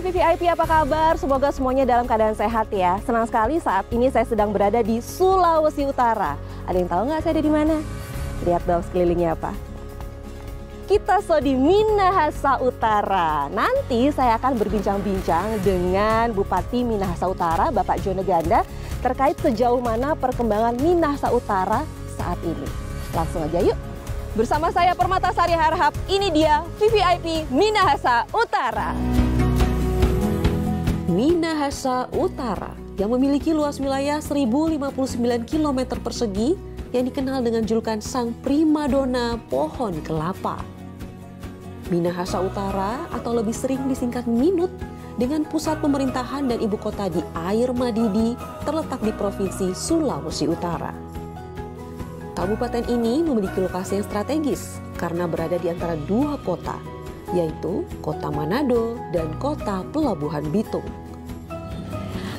Halo VVIP, apa kabar? Semoga semuanya dalam keadaan sehat ya. Senang sekali saat ini saya sedang berada di Sulawesi Utara. Ada yang tahu nggak saya ada di mana? Lihat dong sekelilingnya apa. Kita di Minahasa Utara. Nanti saya akan berbincang-bincang dengan Bupati Minahasa Utara, Bapak Jone Ganda, terkait sejauh mana perkembangan Minahasa Utara saat ini. Langsung aja yuk. Bersama saya Permatasari Harahap, ini dia VVIP Minahasa Utara. Minahasa Utara yang memiliki luas wilayah 1059 km persegi yang dikenal dengan julukan Sang Primadona Pohon Kelapa. Minahasa Utara atau lebih sering disingkat Minut dengan pusat pemerintahan dan ibu kota di Air Madidi terletak di Provinsi Sulawesi Utara. Kabupaten ini memiliki lokasi yang strategis karena berada di antara dua kota, yaitu Kota Manado dan Kota Pelabuhan Bitung.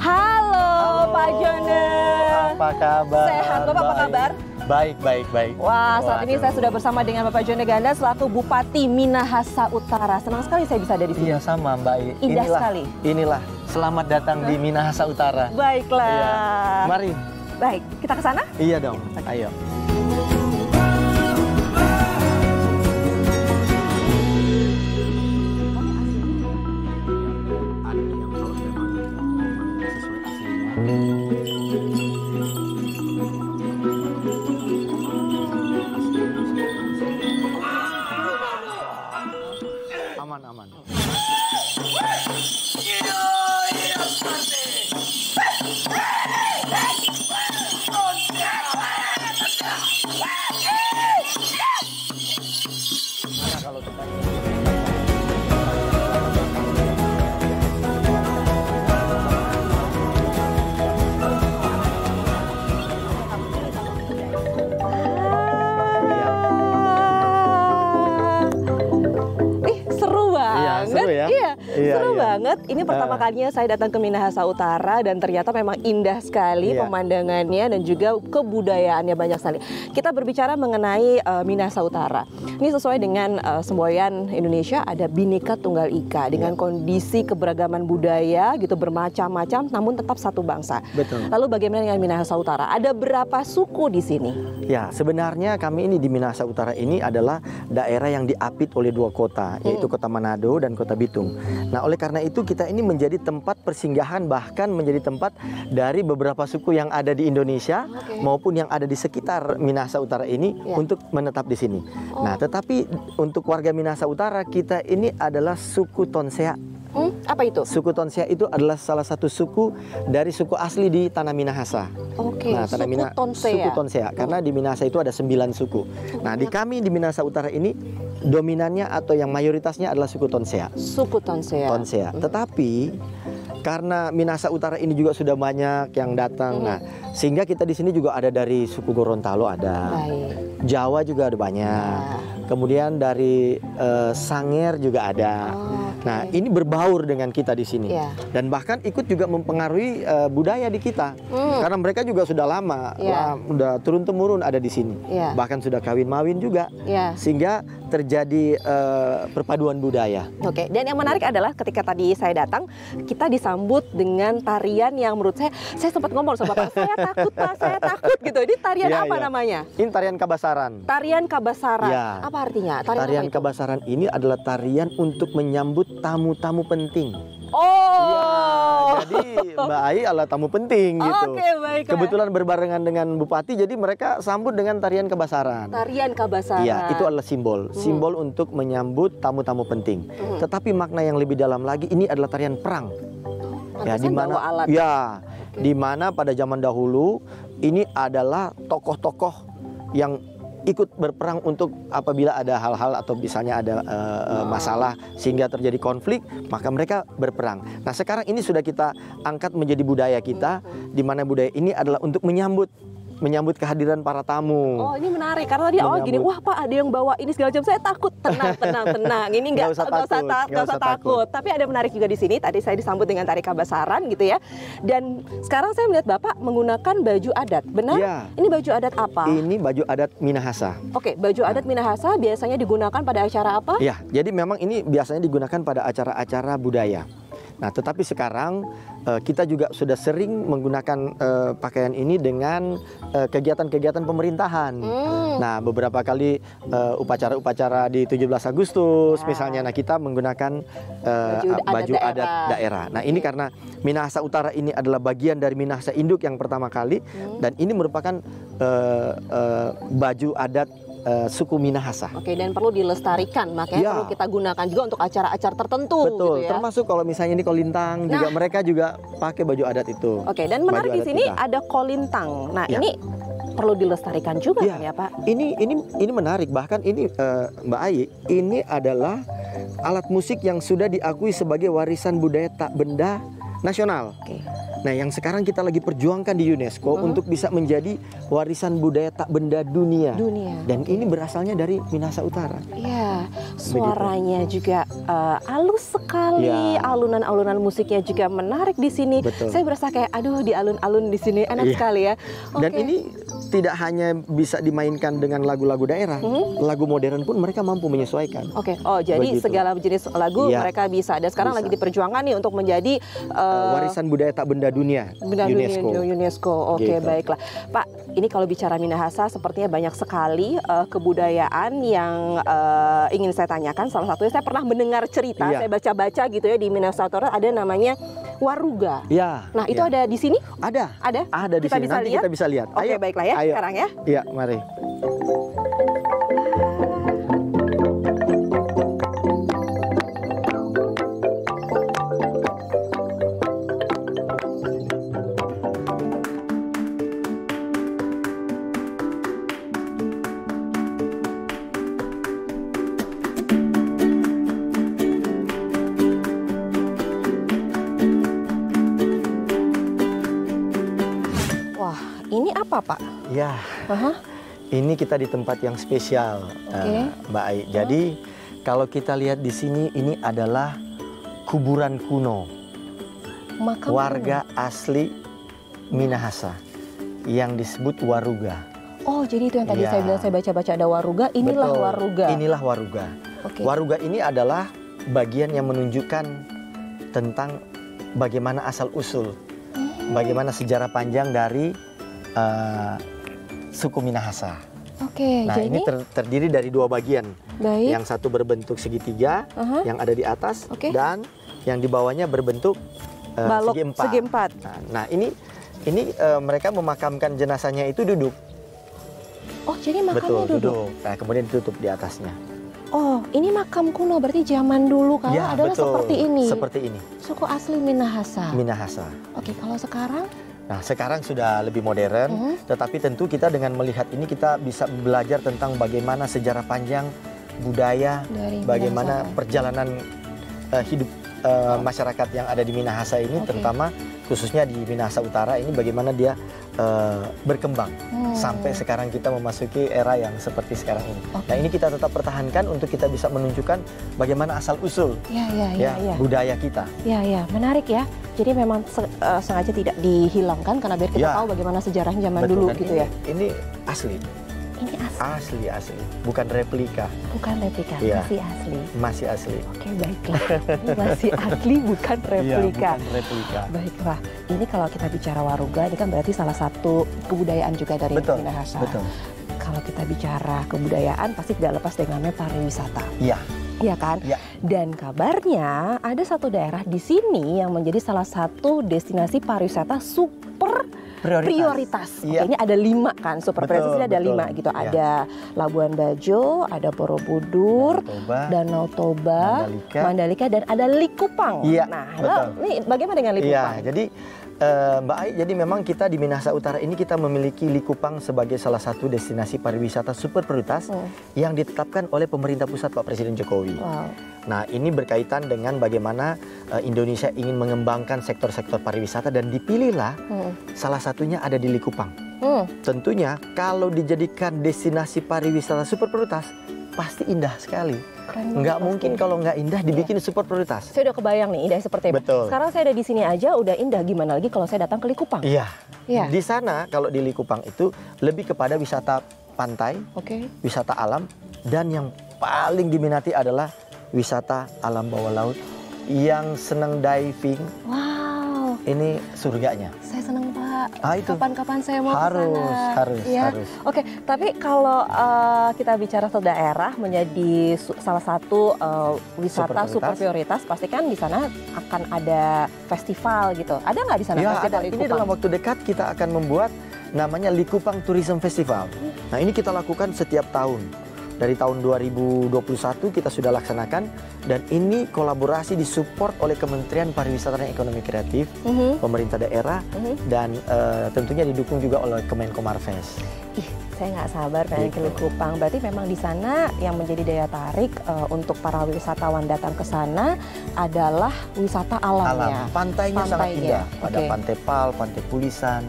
Halo Pak Jone. Apa kabar? Sehat, Bapak apa kabar? Baik. Wah, saat ini saya sudah bersama dengan Bapak Jone Ganda selaku Bupati Minahasa Utara. Senang sekali saya bisa ada di sini. Iya sama Mbak. Indah sekali. Inilah, selamat datang di Minahasa Utara. Baiklah. Iya. Mari. Baik, kita ke sana? Iya dong, ayo. Aman. Seru banget. Ini pertama kalinya saya datang ke Minahasa Utara dan ternyata memang indah sekali pemandangannya dan juga kebudayaannya banyak sekali. Kita berbicara mengenai Minahasa Utara. Ini sesuai dengan semboyan Indonesia, ada Bhinneka Tunggal Ika dengan kondisi keberagaman budaya gitu bermacam-macam namun tetap satu bangsa. Betul. Lalu bagaimana dengan Minahasa Utara? Ada berapa suku di sini? Ya, sebenarnya kami ini di Minahasa Utara ini adalah daerah yang diapit oleh dua kota, yaitu Kota Manado dan Kota Bitung. Nah, oleh karena itu kita ini menjadi tempat persinggahan, bahkan menjadi tempat dari beberapa suku yang ada di Indonesia maupun yang ada di sekitar Minahasa Utara ini untuk menetap di sini. Nah, tetapi untuk warga Minahasa Utara kita ini adalah suku Tonsea. Apa itu? Suku Tonsea itu adalah salah satu suku dari suku asli di Tanah Minahasa. Nah, suku Tonsea. Karena di Minahasa itu ada 9 suku. Nah, di kami di Minahasa Utara ini dominannya atau yang mayoritasnya adalah suku Tonsea. Suku Tonsea. Tetapi karena Minahasa Utara ini juga sudah banyak yang datang. Nah, sehingga kita di sini juga ada dari suku Gorontalo ada. Jawa juga ada banyak. Kemudian dari Sangir juga ada. Nah, ini berbaur dengan kita di sini. Dan bahkan ikut juga mempengaruhi budaya di kita. Karena mereka juga sudah lama, udah turun-temurun ada di sini. Bahkan sudah kawin-mawin juga. Sehingga terjadi perpaduan budaya. Oke, dan yang menarik adalah ketika tadi saya datang, kita disambut dengan tarian yang menurut saya sempat ngomong sama Bapak, saya takut Pak, saya takut gitu. Ini tarian apa namanya? Ini tarian Kabasaran. Tarian Kabasaran. Apa artinya? Tarian Kabasaran ini adalah tarian untuk menyambut tamu-tamu penting. Jadi Mbak Ai adalah tamu penting gitu. Baik. Kebetulan berbarengan dengan Bupati, jadi mereka sambut dengan tarian Kabasaran. Tarian Kabasaran. Iya, itu adalah simbol untuk menyambut tamu-tamu penting. Tetapi makna yang lebih dalam lagi, ini adalah tarian perang. Di mana pada zaman dahulu ini adalah tokoh-tokoh yang ikut berperang untuk apabila ada hal-hal atau misalnya ada masalah sehingga terjadi konflik, maka mereka berperang. Nah, sekarang ini sudah kita angkat menjadi budaya kita, di mana budaya ini adalah untuk menyambut kehadiran para tamu. Ini menarik karena tadi awal gini, wah Pak ada yang bawa ini segala macam, saya takut. Tenang. Ini nggak usah takut. Tapi ada menarik juga di sini. Tadi saya disambut dengan tari Kabasaran gitu ya. Dan sekarang saya melihat Bapak menggunakan baju adat. Benar? Ya. Ini baju adat apa? Ini baju adat Minahasa. Baju adat Minahasa biasanya digunakan pada acara apa? Ya, jadi memang ini biasanya digunakan pada acara-acara budaya. Nah, tetapi sekarang kita juga sudah sering menggunakan pakaian ini dengan kegiatan-kegiatan pemerintahan. Nah, beberapa kali upacara-upacara di 17 Agustus misalnya, nah kita menggunakan baju adat daerah. Nah, ini karena Minahasa Utara ini adalah bagian dari Minahasa Induk yang pertama kali, dan ini merupakan baju adat suku Minahasa. Oke, dan perlu dilestarikan, makanya perlu kita gunakan juga untuk acara-acara tertentu. Betul, gitu ya. termasuk kalau misalnya ini kolintang, juga mereka juga pakai baju adat itu. Oke, dan menarik di sini ada kolintang. Nah, ini perlu dilestarikan juga kan ya, Pak? Ini menarik, bahkan ini Mbak Ai, ini adalah alat musik yang sudah diakui sebagai warisan budaya tak benda nasional. Nah, yang sekarang kita lagi perjuangkan di UNESCO untuk bisa menjadi warisan budaya tak benda dunia. Dan ini berasalnya dari Minahasa Utara. Iya, suaranya juga halus sekali, alunan-alunan musiknya juga menarik di sini. Saya berasa kayak aduh di alun-alun di sini enak sekali ya. Dan ini tidak hanya bisa dimainkan dengan lagu-lagu daerah, lagu modern pun mereka mampu menyesuaikan. Jadi segala jenis lagu mereka bisa. Dan sekarang lagi diperjuangkan nih untuk menjadi warisan budaya tak benda dunia, UNESCO. Baiklah, Pak. Ini kalau bicara Minahasa, sepertinya banyak sekali kebudayaan yang ingin saya tanyakan. Salah satunya saya pernah mendengar cerita, saya baca-baca gitu ya, di Minahasa Utara ada namanya Waruga. Nah, itu ada di sini? Ada di sini. Nanti kita bisa lihat. Oke, baiklah ya. Sekarang ya. Iya, mari. Ini apa, Pak? Ya, ini kita di tempat yang spesial, Mbak Ai. Jadi kalau kita lihat di sini, ini adalah kuburan kuno warga asli Minahasa yang disebut Waruga. Oh, jadi itu yang tadi saya bilang, saya baca-baca ada Waruga. Inilah Waruga. Inilah Waruga. Waruga ini adalah bagian yang menunjukkan tentang bagaimana asal usul, bagaimana sejarah panjang dari suku Minahasa. Nah, jadi ini terdiri dari dua bagian. Yang satu berbentuk segitiga, yang ada di atas, dan yang di bawahnya berbentuk segi empat. Nah, ini mereka memakamkan jenazahnya itu duduk. Oh, jadi makamnya duduk. Nah, kemudian ditutup di atasnya. Oh, ini makam kuno, berarti zaman dulu kalau adalah seperti ini. Seperti ini. Suku asli Minahasa. Oke, kalau sekarang? Nah, sekarang sudah lebih modern, tetapi tentu kita dengan melihat ini kita bisa belajar tentang bagaimana sejarah panjang budaya, bagaimana perjalanan hidup masyarakat yang ada di Minahasa ini, terutama khususnya di Minahasa Utara ini, bagaimana dia berkembang sampai sekarang kita memasuki era yang seperti sekarang ini. Nah, ini kita tetap pertahankan untuk kita bisa menunjukkan bagaimana asal usul budaya kita. Menarik ya. Jadi memang sengaja tidak dihilangkan karena biar kita tahu bagaimana sejarahnya zaman dulu gitu ya. Ini asli. Ini asli. Asli, bukan replika. Masih asli. Oke, baiklah. Ini masih asli, bukan replika. Baiklah. Ini kalau kita bicara Waruga, ini kan berarti salah satu kebudayaan juga dari Minahasa. Kalau kita bicara kebudayaan, pasti tidak lepas dengannya pariwisata. Iya kan? Dan kabarnya ada satu daerah di sini yang menjadi salah satu destinasi pariwisata super prioritas. Ini ada 5 kan, super prioritas ini ada 5 gitu. Ada Labuan Bajo, ada Borobudur, Danau Toba, Mandalika, dan ada Likupang. Nah, ini bagaimana dengan Likupang? Jadi Mbak Ai, jadi memang kita di Minahasa Utara ini kita memiliki Likupang sebagai salah satu destinasi pariwisata super prioritas yang ditetapkan oleh pemerintah pusat Pak Presiden Jokowi. Nah, ini berkaitan dengan bagaimana Indonesia ingin mengembangkan sektor-sektor pariwisata, dan dipilihlah salah satunya ada di Likupang. Tentunya kalau dijadikan destinasi pariwisata super prioritas, pasti indah sekali. Nggak mungkin kalau nggak indah dibikin super prioritas. Saya udah kebayang nih indah seperti apa. Sekarang saya ada di sini aja udah indah, gimana lagi kalau saya datang ke Likupang? Di sana kalau di Likupang itu lebih kepada wisata pantai, wisata alam, dan yang paling diminati adalah wisata alam bawah laut yang senang diving, wow, ini surganya. saya senang Pak. Itu Kapan-kapan saya mau harus, ke sana. harus, Ya. harus. Oke, tapi kalau kita bicara satu daerah menjadi salah satu wisata super prioritas, pasti kan di sana akan ada festival gitu. Ada nggak di sana Ya, festival ada. Ini Likupang? dalam waktu dekat kita akan membuat namanya Likupang Tourism Festival. Nah, ini kita lakukan setiap tahun. Dari tahun 2021 kita sudah laksanakan, dan ini kolaborasi disupport oleh Kementerian Pariwisata dan Ekonomi Kreatif, pemerintah daerah, dan tentunya didukung juga oleh Kemenko Marves. Ih, saya nggak sabar pengen ke Likupang. Berarti memang di sana yang menjadi daya tarik untuk para wisatawan datang ke sana adalah wisata alamnya. Pantainya sangat indah. Ada Pantai Pal, Pantai Pulisan,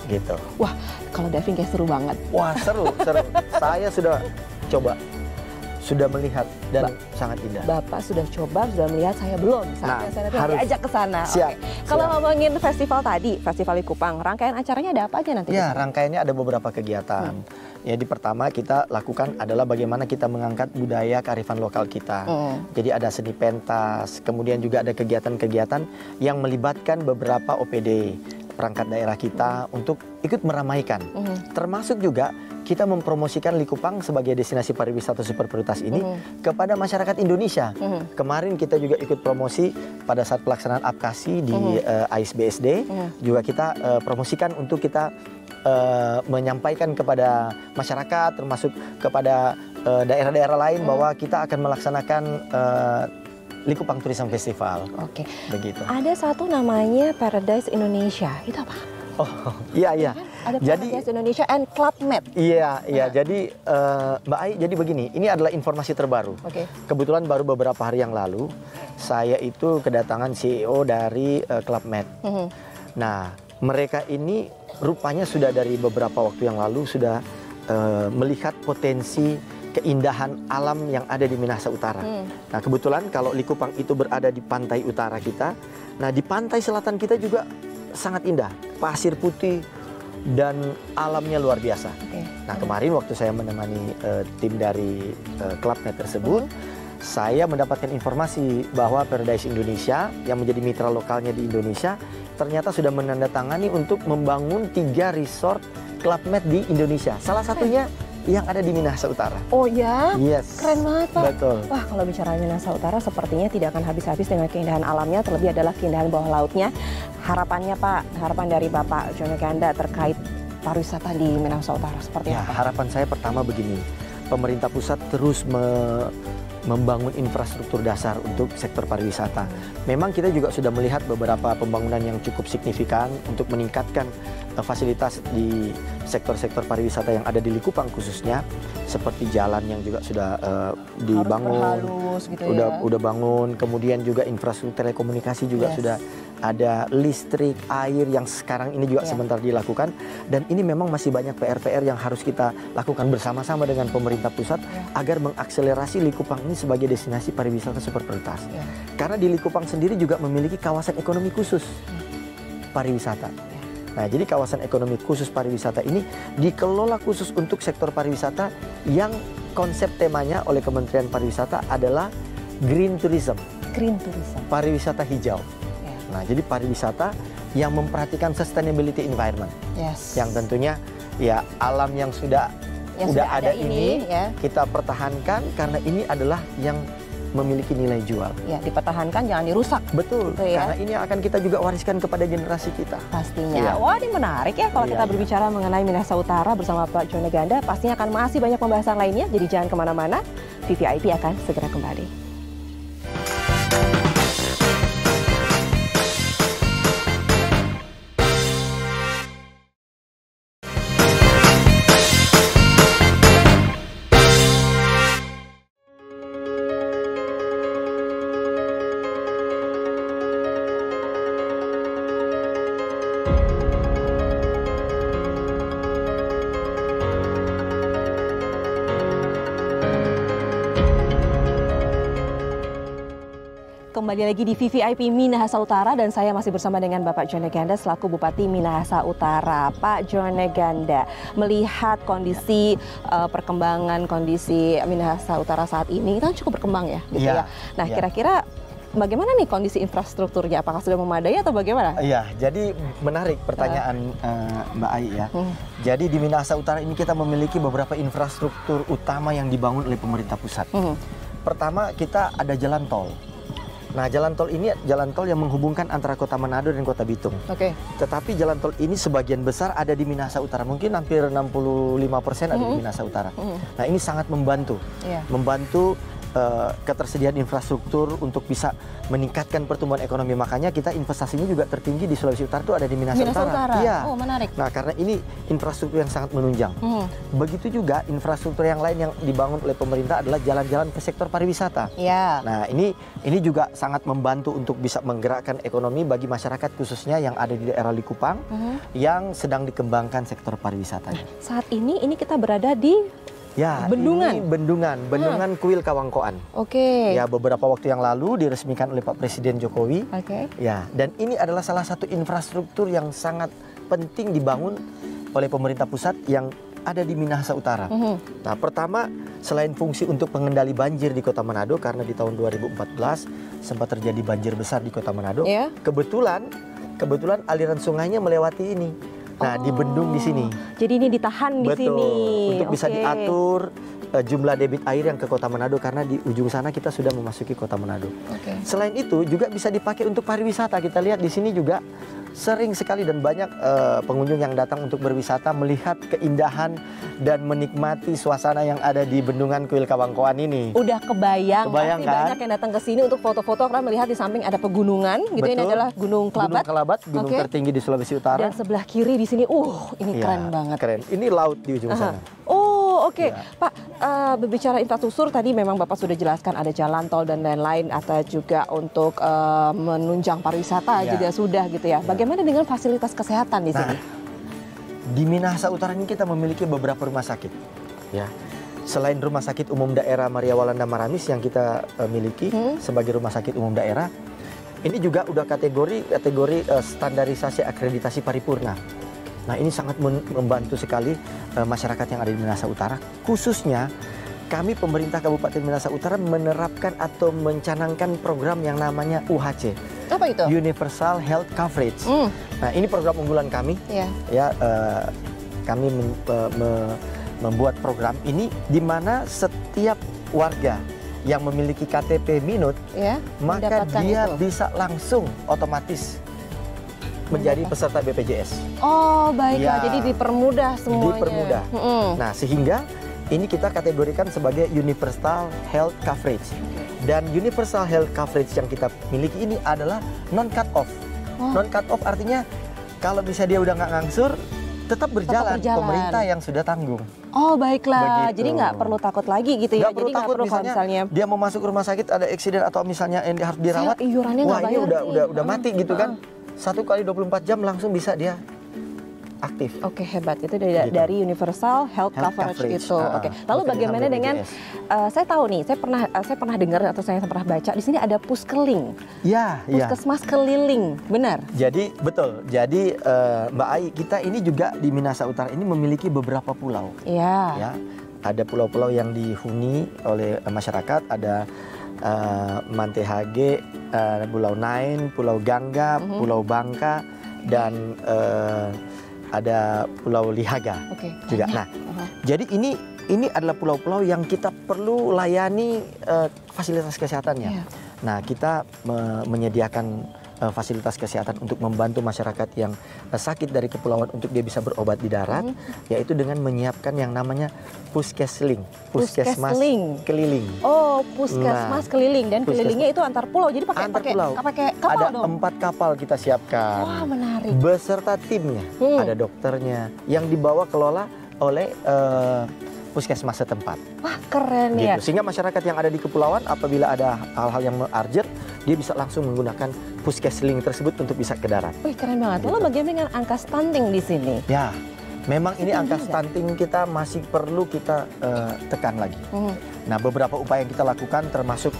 gitu. Wah, kalau diving kayak seru banget. Wah, seru, seru. Saya sudah coba, sudah melihat dan sangat indah. Bapak sudah coba, sudah melihat, saya belum. Saatnya saya nanti diajak ke sana. Siap. Kalau ngomongin festival tadi, Festival Likupang, rangkaian acaranya ada apa aja nanti? Ya, rangkaiannya ada beberapa kegiatan. Jadi pertama kita lakukan adalah bagaimana kita mengangkat budaya kearifan lokal kita. Jadi ada seni pentas, kemudian juga ada kegiatan-kegiatan yang melibatkan beberapa OPD, perangkat daerah kita untuk ikut meramaikan. Termasuk juga kita mempromosikan Likupang sebagai destinasi pariwisata super prioritas ini kepada masyarakat Indonesia. Kemarin kita juga ikut promosi pada saat pelaksanaan APKASI di AISBSD. Juga kita promosikan untuk kita menyampaikan kepada masyarakat, termasuk kepada daerah-daerah lain bahwa kita akan melaksanakan Likupang Tourism Festival. Oke. Begitu. Ada satu namanya Paradise Indonesia. Itu apa? Oh, iya, iya. Ada Paradise Indonesia and Club Med. Iya, iya. Jadi Mbak Ai, jadi begini, ini adalah informasi terbaru. Kebetulan baru beberapa hari yang lalu, saya itu kedatangan CEO dari Club Med. Nah, mereka ini rupanya sudah dari beberapa waktu yang lalu sudah melihat potensi keindahan alam yang ada di Minahasa Utara. Nah, kebetulan kalau Likupang itu berada di pantai utara kita, nah di pantai selatan kita juga sangat indah, pasir putih dan alamnya luar biasa. Nah, kemarin waktu saya menemani tim dari Club Med tersebut, saya mendapatkan informasi bahwa Paradise Indonesia yang menjadi mitra lokalnya di Indonesia ternyata sudah menandatangani untuk membangun 3 resort Club Med di Indonesia. Salah satunya yang ada di Minahasa Utara. Oh ya? Yes. Keren banget Pak. Betul. Wah, kalau bicara Minahasa Utara sepertinya tidak akan habis-habis dengan keindahan alamnya, terlebih adalah keindahan bawah lautnya. Harapannya Pak, harapan dari Bapak Jono Ganda terkait pariwisata di Minahasa Utara seperti apa? Harapan saya pertama begini, pemerintah pusat terus membangun infrastruktur dasar untuk sektor pariwisata. Memang kita juga sudah melihat beberapa pembangunan yang cukup signifikan untuk meningkatkan fasilitas di sektor-sektor pariwisata yang ada di Likupang khususnya, seperti jalan yang juga sudah dibangun, gitu udah bangun, kemudian juga infrastruktur telekomunikasi juga sudah ada, listrik, air yang sekarang ini juga sebentar dilakukan, dan ini memang masih banyak PR-PR yang harus kita lakukan bersama-sama dengan pemerintah pusat agar mengakselerasi Likupang ini sebagai destinasi pariwisata super prioritas. Karena di Likupang sendiri juga memiliki kawasan ekonomi khusus pariwisata. Nah, jadi kawasan ekonomi khusus pariwisata ini dikelola khusus untuk sektor pariwisata yang konsep temanya oleh Kementerian Pariwisata adalah Green Tourism. Green Tourism. Pariwisata hijau. Nah, jadi pariwisata yang memperhatikan sustainability environment. Yang tentunya ya alam yang sudah ada ini kita pertahankan karena ini adalah yang memiliki nilai jual. Ya, dipertahankan, jangan dirusak. Betul, karena ini akan kita juga wariskan kepada generasi kita. Pastinya. Wah, ini menarik ya kalau kita berbicara mengenai Minahasa Utara bersama Pak Jono Ganda. Pastinya akan masih banyak pembahasan lainnya, jadi jangan kemana-mana. VVIP akan segera kembali. Kembali lagi di VVIP Minahasa Utara dan saya masih bersama dengan Bapak Jono Ganda selaku Bupati Minahasa Utara. Pak Jono Ganda, melihat kondisi perkembangan kondisi Minahasa Utara saat ini, kan cukup berkembang ya, gitu ya. Nah, kira-kira bagaimana nih kondisi infrastrukturnya? Apakah sudah memadai atau bagaimana? Iya, jadi menarik pertanyaan Mbak Ai ya. Jadi di Minahasa Utara ini kita memiliki beberapa infrastruktur utama yang dibangun oleh pemerintah pusat. Pertama, kita ada jalan tol. Nah, jalan tol ini jalan tol yang menghubungkan antara Kota Manado dan Kota Bitung. Tetapi jalan tol ini sebagian besar ada di Minahasa Utara. Mungkin hampir 65% ada di Minahasa Utara. Nah, ini sangat membantu. Membantu ketersediaan infrastruktur untuk bisa meningkatkan pertumbuhan ekonomi. Makanya kita investasinya juga tertinggi di Sulawesi Utara itu ada di Minahasa Utara. Iya. Oh, menarik. Nah, karena ini infrastruktur yang sangat menunjang. Begitu juga infrastruktur yang lain yang dibangun oleh pemerintah adalah jalan-jalan ke sektor pariwisata. Nah, ini juga sangat membantu untuk bisa menggerakkan ekonomi bagi masyarakat khususnya yang ada di daerah Likupang yang sedang dikembangkan sektor pariwisatanya. Saat ini kita berada di Bendungan. Ini Bendungan Kuil Kawangkoan. Ya, beberapa waktu yang lalu diresmikan oleh Pak Presiden Jokowi. Ya, dan ini adalah salah satu infrastruktur yang sangat penting dibangun oleh pemerintah pusat yang ada di Minahasa Utara. Nah, pertama, selain fungsi untuk pengendali banjir di Kota Manado, karena di tahun 2014 sempat terjadi banjir besar di Kota Manado. Kebetulan aliran sungainya melewati ini. Nah, di bendung di sini. Jadi ini ditahan di sini. Untuk bisa diatur jumlah debit air yang ke Kota Manado, karena di ujung sana kita sudah memasuki Kota Manado. Selain itu juga bisa dipakai untuk pariwisata. Kita lihat di sini juga sering sekali dan banyak pengunjung yang datang untuk berwisata, melihat keindahan dan menikmati suasana yang ada di Bendungan Kuil Kawangkoan ini. Udah kebayang kan? Banyak yang datang ke sini untuk foto-foto karena melihat di samping ada pegunungan gitu. Ini adalah Gunung Kelabat. Gunung tertinggi di Sulawesi Utara. Dan sebelah kiri di sini, ini keren banget. Keren. Ini laut di ujung sana. Pak, berbicara infrastruktur tadi memang Bapak sudah jelaskan ada jalan tol dan lain-lain, atau juga untuk menunjang pariwisata juga sudah gitu ya. Bagaimana dengan fasilitas kesehatan di sini? Di Minahasa Utara ini kita memiliki beberapa rumah sakit. Ya, selain Rumah Sakit Umum Daerah Maria Walanda Maramis yang kita miliki sebagai rumah sakit umum daerah, ini juga udah kategori standarisasi akreditasi paripurna. Nah, ini sangat membantu sekali masyarakat yang ada di Minahasa Utara. Khususnya kami pemerintah Kabupaten Minahasa Utara menerapkan atau mencanangkan program yang namanya UHC. Apa itu? Universal Health Coverage. Nah, ini program unggulan kami. Kami membuat program ini di mana setiap warga yang memiliki KTP Minut, maka dia bisa langsung otomatis menjadi peserta BPJS. Oh, baiklah. Jadi dipermudah semuanya. Dipermudah. Nah, sehingga ini kita kategorikan sebagai Universal Health Coverage. Dan Universal Health Coverage yang kita miliki ini adalah non-cut off. Non-cut off artinya kalau misalnya dia udah nggak ngangsur, tetap berjalan. Pemerintah yang sudah tanggung. Oh, baiklah. Begitu. Jadi nggak perlu takut lagi gitu ya. Jadi nggak perlu misalnya dia mau masuk rumah sakit ada eksiden atau misalnya harus dirawat. Wah, ini udah mati gitu kan. 1 kali 24 jam langsung bisa dia aktif. Oke, hebat. Itu dari Universal Health Coverage itu. Lalu bagaimana dengan saya tahu nih, saya pernah dengar atau saya pernah baca di sini ada puskeling. Puskesmas keliling, benar? Jadi betul. Jadi Mbak Ai, kita ini juga di Minahasa Utara ini memiliki beberapa pulau. Ya, ada pulau-pulau yang dihuni oleh masyarakat, ada Mantehage, Pulau Nain, Pulau Gangga, Pulau Bangka, dan ada Pulau Lihaga juga. Nah, jadi ini adalah pulau-pulau yang kita perlu layani fasilitas kesehatannya. Nah, kita menyediakan fasilitas kesehatan untuk membantu masyarakat yang sakit dari kepulauan untuk dia bisa berobat di darat, yaitu dengan menyiapkan yang namanya puskesling, puskesmas keliling. Oh, puskesmas keliling, dan kelilingnya itu antar pulau. Jadi pakai kapal ada dong. 4 kapal kita siapkan. Wah, menarik. Beserta timnya, ada dokternya yang dibawa kelola oleh puskesmas setempat. Wah, keren gitu. ya. Sehingga masyarakat yang ada di kepulauan apabila ada hal-hal yang urgent, dia bisa langsung menggunakan puskesling tersebut untuk bisa ke darat. Wih, keren banget. Lalu bagaimana dengan angka stunting di sini? Ya, memang ini angka stunting kita masih perlu kita tekan lagi. Nah, beberapa upaya yang kita lakukan termasuk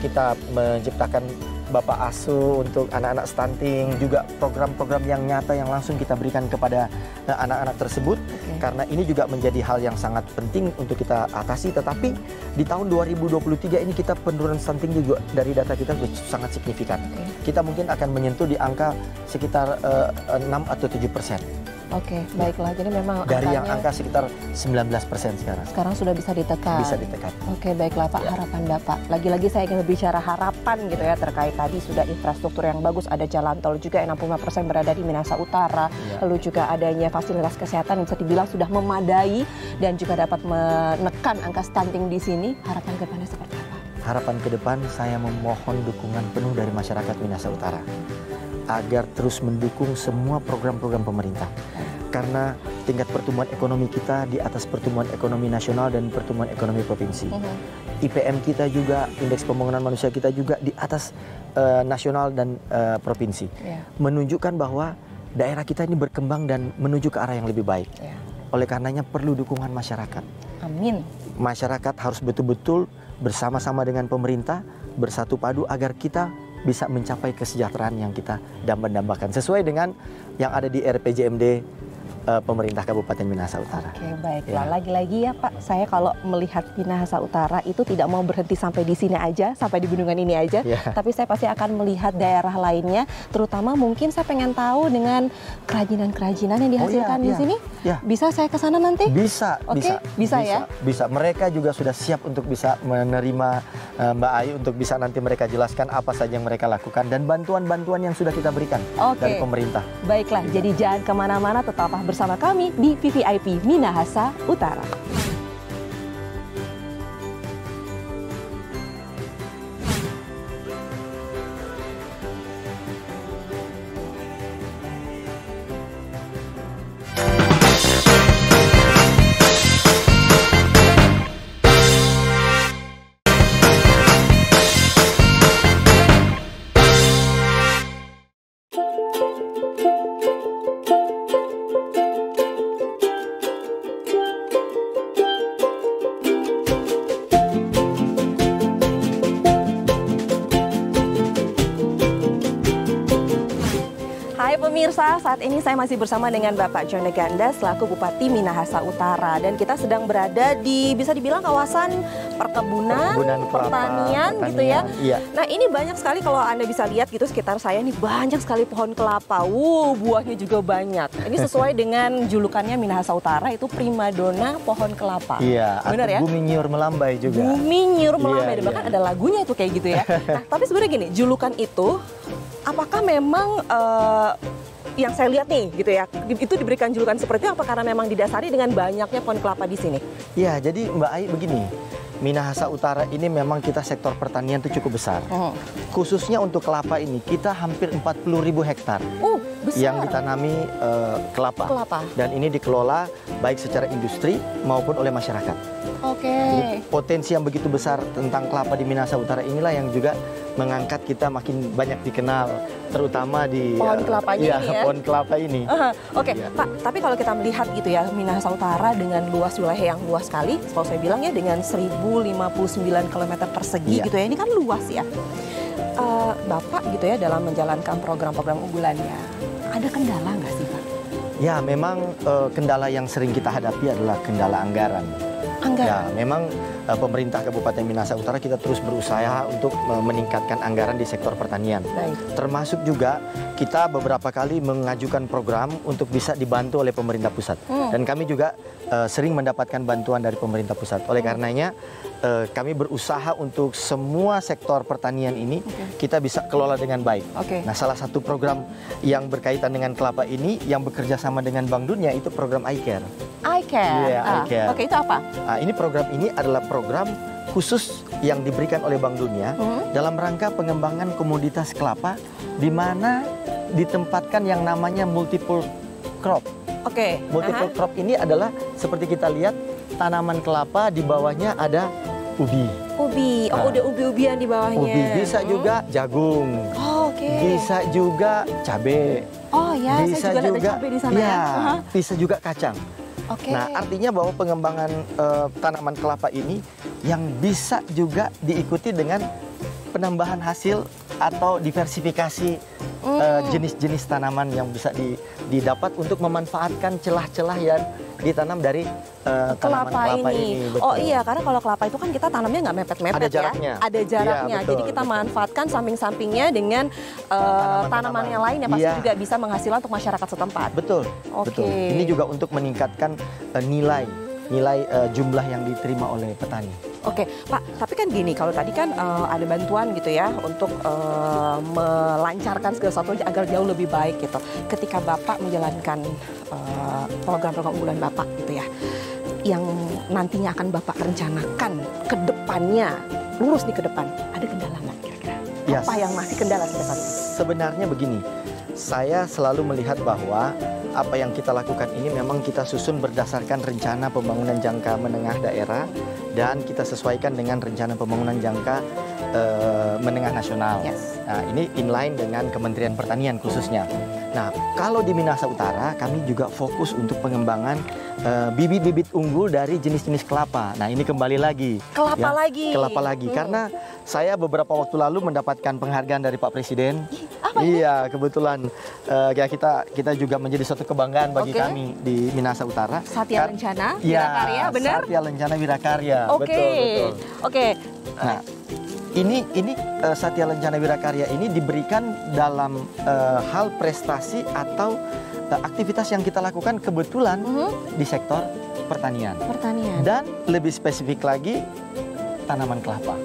kita menciptakan bapak asuh, untuk anak-anak stunting, juga program-program yang nyata yang langsung kita berikan kepada anak-anak tersebut. Karena ini juga menjadi hal yang sangat penting untuk kita atasi. Tetapi di tahun 2023 ini kita penurunan stunting juga dari data kita sudah sangat signifikan. Kita mungkin akan menyentuh di angka sekitar 6 atau 7%. Oke, baiklah. Jadi memang dari yang angka sekitar 19% sekarang. Sekarang sudah bisa ditekan. Bisa ditekan. Oke, baiklah Pak. Harapan Bapak. Lagi-lagi saya ingin berbicara harapan gitu ya, terkait tadi sudah infrastruktur yang bagus, ada jalan tol juga yang 65% berada di Minahasa Utara. Lalu juga adanya fasilitas kesehatan yang bisa dibilang sudah memadai dan juga dapat menekan angka stunting di sini. Harapan ke depannya seperti apa? Harapan ke depan saya memohon dukungan penuh dari masyarakat Minahasa Utara agar terus mendukung semua program-program pemerintah. Karena tingkat pertumbuhan ekonomi kita di atas pertumbuhan ekonomi nasional dan pertumbuhan ekonomi provinsi. IPM kita juga, indeks pembangunan manusia kita juga di atas nasional dan provinsi. Menunjukkan bahwa daerah kita ini berkembang dan menuju ke arah yang lebih baik. Oleh karenanya perlu dukungan masyarakat. Amin. Masyarakat harus betul-betul bersama-sama dengan pemerintah, bersatu padu agar kita bisa mencapai kesejahteraan yang kita dambakan sesuai dengan yang ada di RPJMD pemerintah Kabupaten Minahasa Utara. Oke, baiklah. Lagi-lagi ya Pak, saya kalau melihat Minahasa Utara itu tidak mau berhenti sampai di sini aja, sampai di bendungan ini aja, tapi saya pasti akan melihat daerah lainnya, terutama mungkin saya pengen tahu dengan kerajinan-kerajinan yang dihasilkan di sini. Bisa saya ke sana nanti? Bisa, bisa ya? Bisa. Mereka juga sudah siap untuk bisa menerima Mbak Ayu, untuk bisa nanti mereka jelaskan apa saja yang mereka lakukan dan bantuan-bantuan yang sudah kita berikan dari pemerintah. Baiklah, jadi jangan kemana-mana, tetaplah bersama kami di VVIP Minahasa Utara. Pemirsa, saat ini saya masih bersama dengan Bapak John Neganda selaku Bupati Minahasa Utara, dan kita sedang berada di bisa dibilang kawasan perkebunan pertanian gitu ya. Nah, ini banyak sekali kalau Anda bisa lihat gitu sekitar saya ini banyak sekali pohon kelapa. Buahnya juga banyak. Ini sesuai dengan julukannya Minahasa Utara, itu primadona pohon kelapa. Benar ya? Bumi Nyur Melambai juga. Bumi Nyur Melambai, bahkan ada lagunya itu kayak gitu ya. Nah, tapi sebenarnya gini, julukan itu apakah memang yang saya lihat nih gitu ya, itu diberikan julukan seperti itu apa karena memang didasari dengan banyaknya pohon kelapa di sini? Ya, jadi Mbak Ai begini, Minahasa Utara ini memang kita sektor pertanian itu cukup besar. Khususnya untuk kelapa ini kita hampir 40.000 hektar yang ditanami kelapa. Dan ini dikelola baik secara industri maupun oleh masyarakat. Jadi, potensi yang begitu besar tentang kelapa di Minahasa Utara inilah yang juga mengangkat kita makin banyak dikenal, terutama di pohon kelapanya ini ya. Pohon kelapa ini. Pak, tapi kalau kita melihat gitu ya, Minahasa Utara dengan luas wilayah yang luas sekali, kalau saya bilang ya dengan 1059 km persegi gitu ya, ini kan luas ya. Bapak gitu ya dalam menjalankan program-program unggulannya, ada kendala nggak sih Pak? Ya, memang kendala yang sering kita hadapi adalah kendala anggaran. Ya, memang pemerintah Kabupaten Minahasa Utara kita terus berusaha untuk meningkatkan anggaran di sektor pertanian. Termasuk juga kita beberapa kali mengajukan program untuk bisa dibantu oleh pemerintah pusat. Dan kami juga sering mendapatkan bantuan dari pemerintah pusat. Oleh karenanya kami berusaha untuk semua sektor pertanian ini kita bisa kelola dengan baik. Nah, salah satu program yang berkaitan dengan kelapa ini yang bekerja sama dengan Bank Dunia itu program iCare. iCare. Itu apa? Ini program ini adalah program khusus yang diberikan oleh Bank Dunia dalam rangka pengembangan komoditas kelapa, di mana ditempatkan yang namanya multiple crop. Multiple crop ini adalah seperti kita lihat tanaman kelapa, di bawahnya ada ubi. Udah ubi-ubian di bawahnya. Ubi, bisa juga jagung. Bisa juga cabai. Bisa saya juga juga ada cabai di sana ya. Bisa juga kacang. Nah, artinya bahwa pengembangan tanaman kelapa ini yang bisa juga diikuti dengan penambahan hasil atau diversifikasi jenis-jenis tanaman yang bisa didapat untuk memanfaatkan celah-celah yang ditanam dari kelapa ini. Betul. Oh iya, karena kalau kelapa itu kan kita tanamnya nggak mepet-mepet ya. Ada jaraknya. Ya, jadi kita manfaatkan samping-sampingnya dengan tanaman yang lain yang pasti juga bisa menghasilkan untuk masyarakat setempat. Betul. Betul. Ini juga untuk meningkatkan nilai jumlah yang diterima oleh petani. Oke, Pak, tapi kan gini, kalau tadi kan ada bantuan gitu ya untuk melancarkan segala sesuatu agar jauh lebih baik gitu. Ketika Bapak menjalankan program-program unggulan Bapak gitu ya, yang nantinya akan Bapak rencanakan ke depannya, lurus nih ke depan, ada kendala nggak kira-kira? Apa yang masih kendala sampai saat ini? Sebenarnya begini, saya selalu melihat bahwa apa yang kita lakukan ini memang kita susun berdasarkan rencana pembangunan jangka menengah daerah dan kita sesuaikan dengan rencana pembangunan jangka menengah nasional. Nah, ini inline dengan Kementerian Pertanian khususnya. Nah, kalau di Minahasa Utara kami juga fokus untuk pengembangan bibit-bibit unggul dari jenis-jenis kelapa. Nah, ini kembali lagi. Kelapa lagi. Karena saya beberapa waktu lalu mendapatkan penghargaan dari Pak Presiden. Iya, kebetulan ya kita juga menjadi suatu kebanggaan bagi kami di Minahasa Utara. Satya Lencana Wirakarya, benar? Satya Lencana Wirakarya, betul. Nah, ini Satya Lencana Wirakarya ini diberikan dalam hal prestasi atau aktivitas yang kita lakukan kebetulan di sektor pertanian. Dan lebih spesifik lagi tanaman kelapa.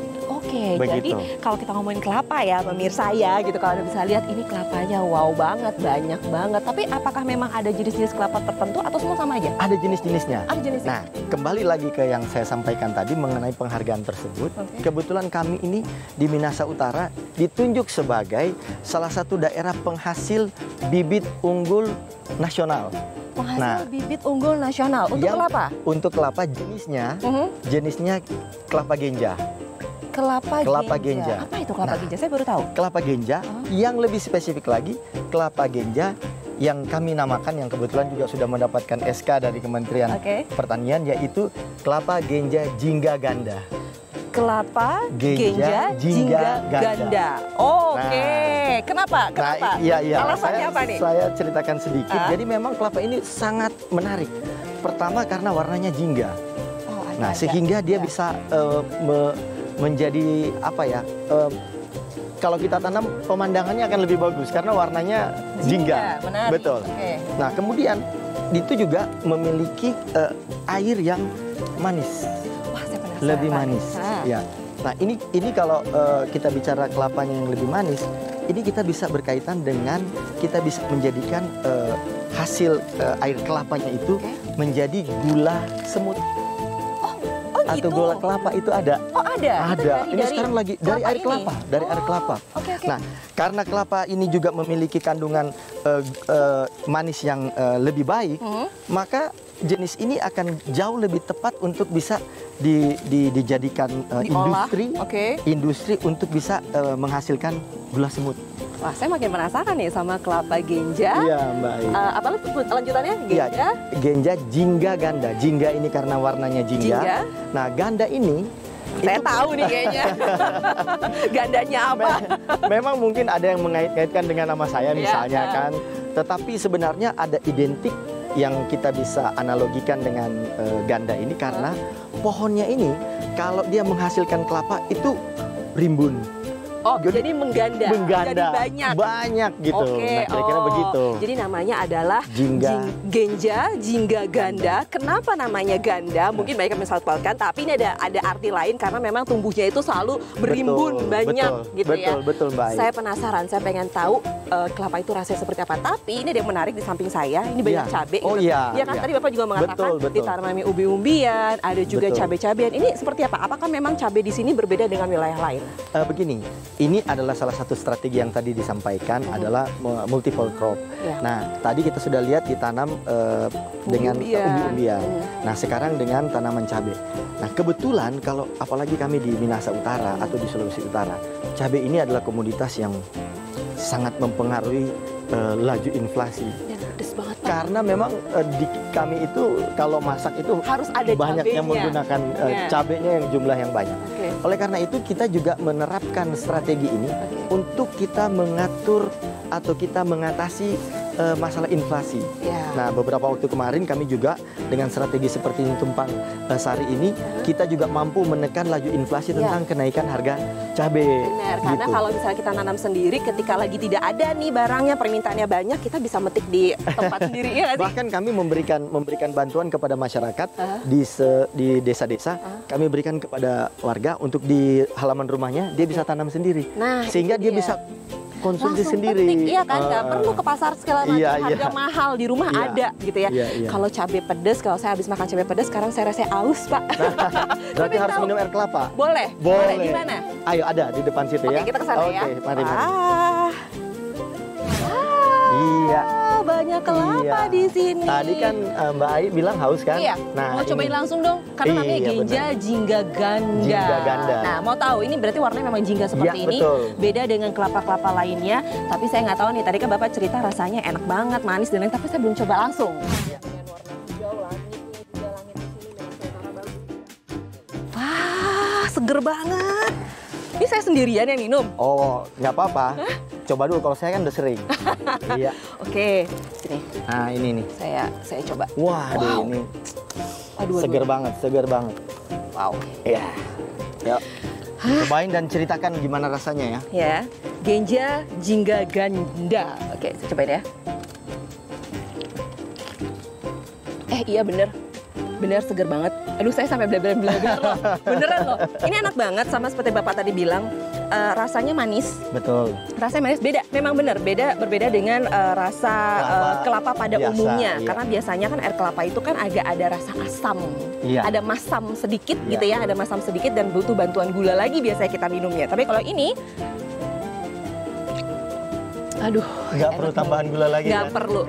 Oke, jadi kalau kita ngomongin kelapa ya pemirsa ya gitu, kalau Anda bisa lihat ini kelapanya wow banget, banyak banget. Tapi apakah memang ada jenis-jenis kelapa tertentu atau semua sama aja? Ada jenis-jenisnya. Nah, kembali lagi ke yang saya sampaikan tadi mengenai penghargaan tersebut. Kebetulan kami ini di Minahasa Utara ditunjuk sebagai salah satu daerah penghasil bibit unggul nasional. Bibit unggul nasional untuk kelapa? Untuk kelapa jenisnya kelapa genja. Kelapa genja. Apa itu kelapa genja? Saya baru tahu. Kelapa genja, yang lebih spesifik lagi, kelapa genja yang kami namakan, yang kebetulan juga sudah mendapatkan SK dari Kementerian Pertanian, yaitu kelapa genja jingga ganda. Kelapa genja jingga ganda. Kenapa? Alasannya apa nih? Saya ceritakan sedikit. Jadi memang kelapa ini sangat menarik. Pertama karena warnanya jingga. Sehingga dia bisa menjadi apa ya? Kalau kita tanam pemandangannya akan lebih bagus karena warnanya jingga. Betul. Nah, kemudian itu juga memiliki air yang manis. Wah, saya penasaran. Lebih manis. Ya. Nah, ini kalau kita bicara kelapanya yang lebih manis, ini kita bisa berkaitan dengan kita bisa menjadikan hasil air kelapanya itu menjadi gula semut. Atau gula kelapa itu ada. Ada. Ini sekarang lagi dari air kelapa, air kelapa. Nah, karena kelapa ini juga memiliki kandungan manis yang lebih baik, maka jenis ini akan jauh lebih tepat untuk bisa dijadikan industri untuk bisa menghasilkan gula semut. Wah, saya makin penasaran nih sama kelapa genja. Iya, Mbak. Apa lanjutannya? Genja? Genja jingga ganda. Jingga ini karena warnanya jingga. Nah, ganda ini saya tahu nih kayaknya. Gandanya apa? Memang mungkin ada yang mengait-ngaitkan dengan nama saya misalnya kan. Tetapi sebenarnya ada identik yang kita bisa analogikan dengan ganda ini karena pohonnya ini kalau dia menghasilkan kelapa itu rimbun. Jadi mengganda. Jadi banyak gitu. Nah, kira-kira begitu. Jadi namanya adalah genja jingga ganda. Kenapa namanya ganda? Mungkin banyak yang misalkan, tapi ini ada arti lain karena memang tumbuhnya itu selalu berimbun banyak gitu ya. Betul, Mbak. Saya penasaran, saya pengen tahu kelapa itu rasanya seperti apa. Tapi ini ada yang menarik di samping saya, ini banyak cabai. Ya kan tadi Bapak juga mengatakan ditanami umbi-umbian, ada juga cabai-cabean. Ini seperti apa? Apakah memang cabai di sini berbeda dengan wilayah lain? Begini. Ini adalah salah satu strategi yang tadi disampaikan adalah multiple crop. Nah, tadi kita sudah lihat ditanam dengan umbi-umbian. Nah, sekarang dengan tanaman cabai. Nah, kebetulan kalau apalagi kami di Minahasa Utara atau di Sulawesi Utara, cabai ini adalah komoditas yang sangat mempengaruhi laju inflasi. Pedes banget. Karena memang di kami itu kalau masak itu harus ada banyak cabenya. Yang menggunakan cabenya yang jumlah yang banyak. Oleh karena itu kita juga menerapkan strategi ini untuk kita mengatur atau kita mengatasi masalah inflasi. Nah, beberapa waktu kemarin kami juga dengan strategi seperti ini tumpang sari ini, kita juga mampu menekan laju inflasi tentang kenaikan harga cabai. Benar, karena kalau misalnya kita nanam sendiri, ketika lagi tidak ada nih barangnya, permintaannya banyak, kita bisa metik di tempat sendiri ya. Bahkan kami memberikan bantuan kepada masyarakat di desa-desa, kami berikan kepada warga untuk di halaman rumahnya dia bisa tanam sendiri, sehingga dia bisa konsumsi langsung sendiri. Petik, iya kan, nggak perlu ke pasar segala macam, harga mahal di rumah ada gitu ya. Kalau cabai pedas, kalau saya habis makan cabai pedas, sekarang saya rasa aus, Pak. Berarti harus minum air kelapa. Boleh. Di mana? Ayo, ada di depan situ ya. Oke, kita ke sana ya. Mari. Iya. Banyak kelapa di sini. Tadi kan Mbak Ai bilang haus kan? Iya. Nah, mau cobain langsung dong, karena namanya Genja Jingga Ganda. Jingga Ganda. Nah, mau tahu ini berarti warnanya memang jingga seperti ini, beda dengan kelapa-kelapa lainnya. Tapi saya nggak tahu nih. Tadi kan Bapak cerita rasanya enak banget, manis dan lain. Tapi saya belum coba langsung. Wah, seger banget. Ini saya sendirian yang minum. Oh, nggak apa-apa. Coba dulu, kalau saya kan udah sering. Iya. Oke, sini. Nah, ini nih. Saya coba. Wah, ini. Seger banget. Wow. Iya. Yuk. Cobain dan ceritakan gimana rasanya ya. Ya, Genja Jingga Ganda. Oke, saya cobain ya. Iya bener. Bener, seger banget. Aduh, saya sampai belajar loh. Beneran loh. Ini enak banget, sama seperti Bapak tadi bilang. Rasanya manis. Betul. Rasanya manis, beda. Memang benar, berbeda dengan rasa kelapa pada umumnya. Iya. Karena biasanya kan air kelapa itu kan agak ada rasa asam. Iya. Ada masam sedikit gitu ya, ada masam sedikit dan butuh bantuan gula lagi biasanya kita minumnya. Tapi kalau ini, aduh, nggak perlu tambahan gula lagi. Nggak perlu,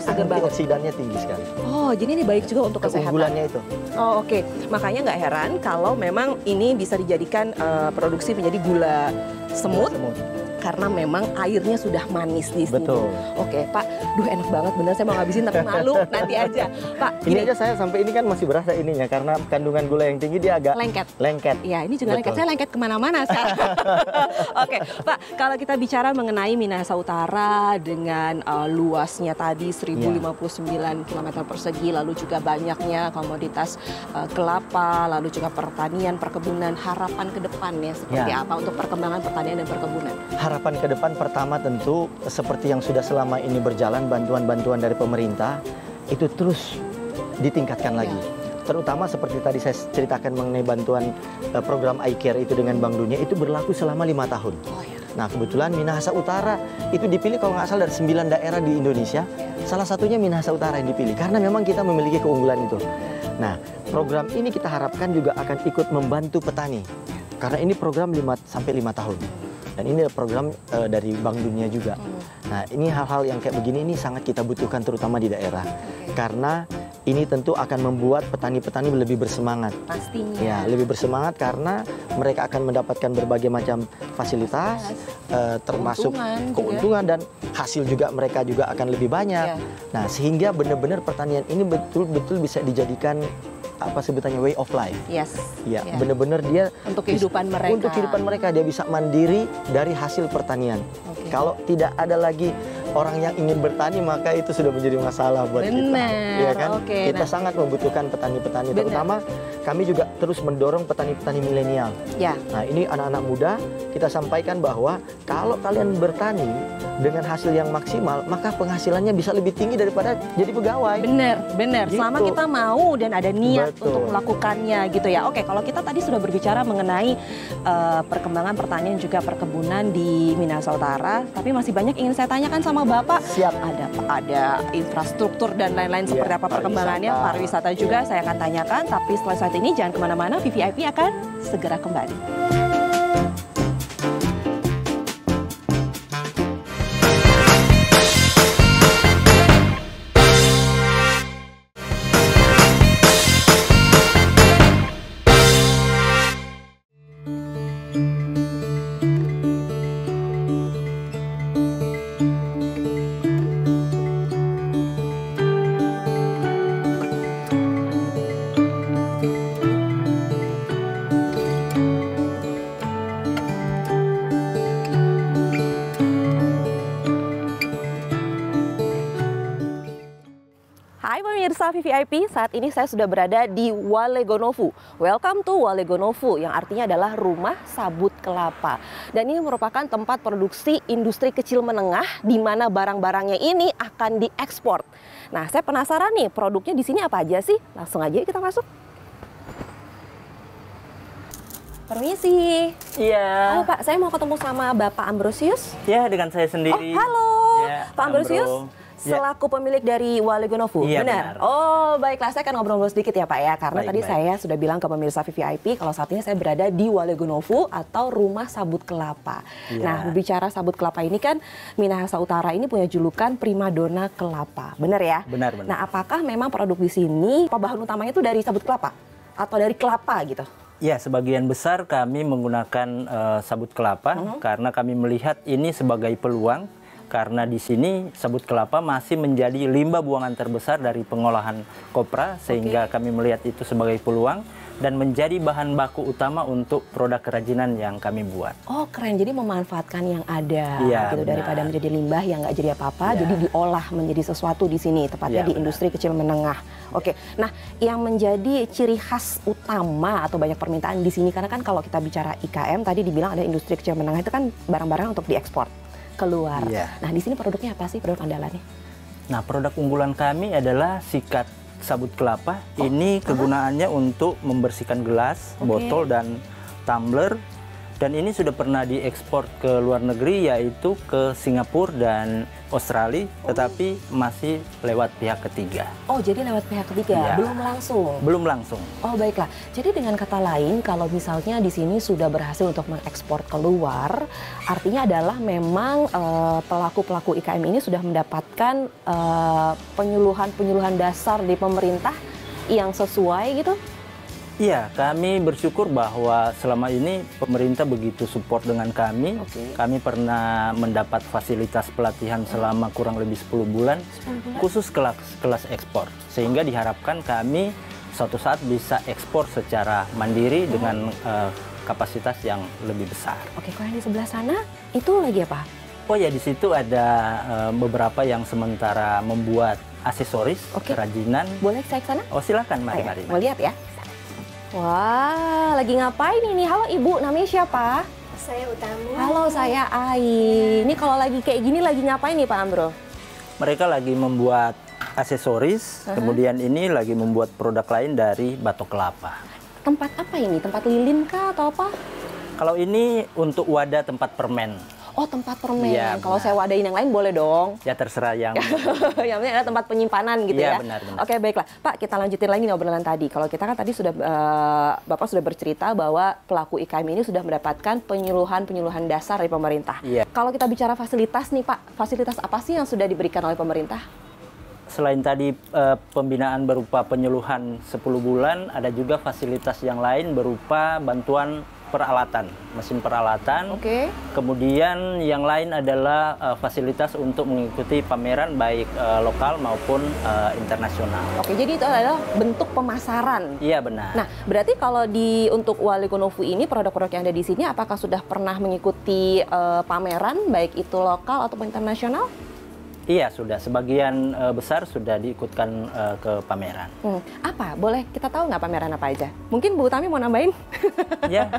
seger banget. Antioksidannya tinggi sekali. Oh, jadi ini baik juga untuk kesehatan. Keunggulannya itu. Oh, oke. Makanya nggak heran kalau memang ini bisa dijadikan produksi menjadi gula semut. Karena memang airnya sudah manis di sini. Betul. Oke, Pak. Duh, enak banget bener. Saya mau ngabisin tapi malu. Nanti aja. Pak, ini aja saya sampai ini kan masih berasa ininya. Karena kandungan gula yang tinggi dia agak lengket. Iya, ini juga lengket. Saya lengket kemana-mana sekarang. Oke, Pak. Kalau kita bicara mengenai Minahasa Utara dengan luasnya tadi 1059 km persegi, lalu juga banyaknya komoditas kelapa, lalu juga pertanian, perkebunan, harapan ke depannya seperti apa untuk perkembangan pertanian dan perkebunan? Harapan ke depan pertama tentu seperti yang sudah selama ini berjalan, bantuan-bantuan dari pemerintah itu terus ditingkatkan lagi. Terutama seperti tadi saya ceritakan mengenai bantuan program iCare itu dengan Bank Dunia itu berlaku selama 5 tahun. Nah, kebetulan Minahasa Utara itu dipilih kalau nggak salah dari 9 daerah di Indonesia. Salah satunya Minahasa Utara yang dipilih karena memang kita memiliki keunggulan itu. Nah, program ini kita harapkan juga akan ikut membantu petani. Karena ini program 5 tahun. Dan ini program dari Bank Dunia juga. Nah, ini hal-hal yang kayak begini ini sangat kita butuhkan terutama di daerah. Karena ini tentu akan membuat petani-petani lebih bersemangat. Pastinya. Ya, lebih bersemangat karena mereka akan mendapatkan berbagai macam fasilitas, termasuk keuntungan dan hasil juga mereka juga akan lebih banyak. Nah, sehingga benar-benar pertanian ini betul-betul bisa dijadikan apa sebutannya way of life. Ya, benar-benar dia untuk kehidupan mereka. Untuk kehidupan mereka dia bisa mandiri dari hasil pertanian. Kalau tidak ada lagi orang yang ingin bertani maka itu sudah menjadi masalah buat kita. Ya kan? Kita sangat membutuhkan petani-petani, terutama kami juga terus mendorong petani-petani milenial. Nah, ini anak-anak muda kita sampaikan bahwa kalau kalian bertani dengan hasil yang maksimal, maka penghasilannya bisa lebih tinggi daripada jadi pegawai. Benar. Gitu. Selama kita mau dan ada niat untuk melakukannya gitu ya. Oke, kalau kita tadi sudah berbicara mengenai perkembangan pertanian juga perkebunan di Minahasa Utara, tapi masih banyak ingin saya tanyakan sama Bapak. Siap. Ada infrastruktur dan lain-lain seperti apa perkembangannya, pariwisata juga saya akan tanyakan. Tapi setelah saat ini jangan kemana-mana, VVIP akan segera kembali. Hai pemirsa VVIP, saat ini saya sudah berada di Walegonovu. Welcome to Walegonovu, yang artinya adalah rumah sabut kelapa. Dan ini merupakan tempat produksi industri kecil menengah di mana barang-barangnya ini akan diekspor. Nah, saya penasaran nih, produknya di sini apa aja sih? Langsung aja kita masuk. Permisi. Iya. Halo Pak, saya mau ketemu sama Bapak Ambrosius. Ya, dengan saya sendiri. Oh, halo. Ya, Pak Ambrosius. Selaku pemilik dari Walegonovu, iya, benar? benar. Oh, baiklah, saya akan ngobrol-ngobrol sedikit ya Pak ya, karena tadi Baik. saya sudah bilang ke pemirsa VVIP kalau saat ini saya berada di Walegonovu atau Rumah Sabut Kelapa. Iya. Nah, berbicara sabut kelapa ini kan Minahasa Utara ini punya julukan primadona kelapa, benar ya? Benar. Nah, apakah memang produk di sini bahan utamanya itu dari sabut kelapa atau dari kelapa gitu? Ya, sebagian besar kami menggunakan sabut kelapa karena kami melihat ini sebagai peluang. Karena di sini sabut kelapa masih menjadi limbah buangan terbesar dari pengolahan kopra, sehingga kami melihat itu sebagai peluang dan menjadi bahan baku utama untuk produk kerajinan yang kami buat. Oh keren, jadi memanfaatkan yang ada Iya, gitu benar. daripada menjadi limbah yang nggak jadi apa-apa, Iya. jadi diolah menjadi sesuatu di sini, tepatnya Iya, di industri kecil menengah. Oke, nah yang menjadi ciri khas utama atau banyak permintaan di sini, karena kan kalau kita bicara IKM tadi dibilang ada industri kecil menengah itu kan barang-barang untuk diekspor keluar. Iya. Nah di sini produknya apa sih, produk andalannya? Nah, produk unggulan kami adalah sikat sabut kelapa. Ini kegunaannya untuk membersihkan gelas, botol, dan tumbler. Dan ini sudah pernah diekspor ke luar negeri, yaitu ke Singapura dan Australia, tetapi masih lewat pihak ketiga. Oh jadi lewat pihak ketiga, Iya. belum langsung? Belum langsung. Oh baiklah, jadi dengan kata lain kalau misalnya di sini sudah berhasil untuk mengekspor keluar, artinya adalah memang pelaku-pelaku IKM ini sudah mendapatkan penyuluhan dasar dari pemerintah yang sesuai gitu? Iya, kami bersyukur bahwa selama ini pemerintah begitu support dengan kami. Kami pernah mendapat fasilitas pelatihan selama kurang lebih 10 bulan, khusus kelas ekspor. Sehingga diharapkan kami suatu saat bisa ekspor secara mandiri dengan kapasitas yang lebih besar. Oke, kalau yang di sebelah sana itu lagi apa? Oh ya, di situ ada beberapa yang sementara membuat aksesoris, kerajinan. Boleh saya ke sana? Oh silakan, mari. Mau lihat ya? Wah, lagi ngapain ini? Halo Ibu, namanya siapa? Saya Utami. Halo, saya Ai. Ini kalau lagi kayak gini lagi ngapain nih Pak Ambro? Mereka lagi membuat aksesoris, kemudian ini lagi membuat produk lain dari batok kelapa. Tempat apa ini? Tempat lilin kah atau apa? Kalau ini untuk wadah tempat permen. Oh, tempat permen. Iya, Kalau benar. saya wadahin yang lain boleh dong. Ya terserah yang... Yang penting ada tempat penyimpanan gitu Iya, ya. benar. Oke, baiklah. Pak, kita lanjutin lagi nih obrolan tadi. Kalau kita kan tadi sudah, Bapak sudah bercerita bahwa pelaku IKM ini sudah mendapatkan penyuluhan dasar dari pemerintah. Iya. Kalau kita bicara fasilitas nih Pak, fasilitas apa sih yang sudah diberikan oleh pemerintah? Selain tadi pembinaan berupa penyuluhan 10 bulan, ada juga fasilitas yang lain berupa bantuan peralatan, mesin peralatan. Kemudian yang lain adalah fasilitas untuk mengikuti pameran baik lokal maupun internasional. Oke, jadi itu adalah bentuk pemasaran. Iya, benar. Nah, berarti kalau untuk Walegonovu ini produk-produk yang ada di sini apakah sudah pernah mengikuti pameran baik itu lokal ataupun internasional? Iya, sudah. Sebagian besar sudah diikutkan ke pameran. Apa? Boleh kita tahu nggak pameran apa aja? Mungkin Bu Utami mau nambahin? Ya.